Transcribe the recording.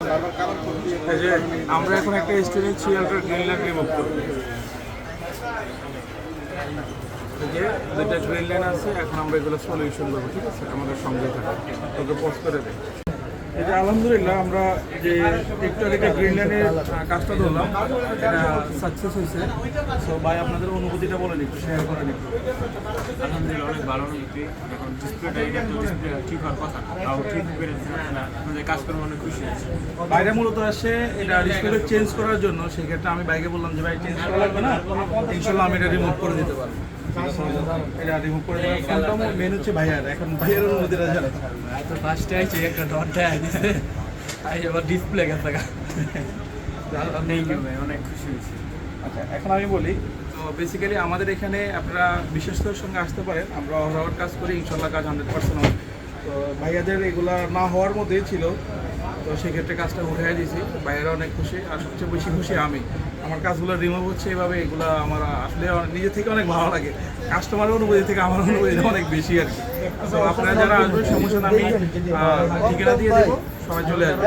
এই যে আমরা এখন একটা স্টুডেন্ট সিরিয়ালটার গ্রিন লাইন রিমুভ করব। এই যে দুইটা গ্রিন লাইন আছে, এখন আমরা এগুলো সলিউশন দেবো, ঠিক আছে? আমাদের সঙ্গে থাকা তোকে পোস্ট করে দেয়। এই যে আলহামদুলিল্লাহ আমরা যে একটু আগে গ্রিন লাইনের কাজটা ধরলাম, এটা সাকসেস হয়েছে। সো ভাই আপনাদের অনুভূতিটা বলেন, একটু শেয়ার করেন একটু। আলহামদুলিল্লাহ অনেক ভালো অনুভূতি। এখন ডিসপ্লেটা এটা তো ডিসপ্লে ঠিক হওয়ার কথা না, তাও ঠিক করেছে আপনারা, আপনাদের কাজ করে অনেক খুশি হয়েছে। বাইরে মূলত আসে এটা ডিসপ্লে চেঞ্জ করার জন্য, সেক্ষেত্রে আমি বাইকে বললাম যে ভাই চেঞ্জ করা লাগবে না, ইনশাল্লাহ আমি এটা রিমুভ করে দিতে পারবো। এটা রিমুভ করে দেওয়ার ফোনটা মেন হচ্ছে ভাইয়ার, এখন ভাইয়ের অনুমতিটা জানে। তো ফার্স্টে আইছে একটা ডটটা আইছে, তাই আবার ডিসপ্লে গেছে গা। অনেক খুশি হয়েছি। আচ্ছা, এখন আমি বলি তো বেসিক্যালি আমাদের এখানে আপনারা বিশ্বস্তর সঙ্গে আসতে পারেন, আমরা ওভারঅল কাজ করি, ইনশাল্লাহ কাজ 100% হবে। তো ভাইয়াদের এগুলা না হওয়ার মধ্যেই ছিল, তো সেক্ষেত্রে কাজটা উঠাই দিয়েছি, ভাইয়েরা অনেক খুশি, আর সবচেয়ে বেশি খুশি আমি। আমার কাজগুলো রিমুভ হচ্ছে এভাবে, এগুলো আমার আসলে নিজে থেকে অনেক ভালো লাগে। কাস্টমারের অনুভূতি থেকে আমার অনুভূতিটা অনেক বেশি আর কি। তো আপনারা যারা আসবেন সমস্যা না, আমি ঠিকানা দিয়ে দেবো, সবাই চলে আসবে।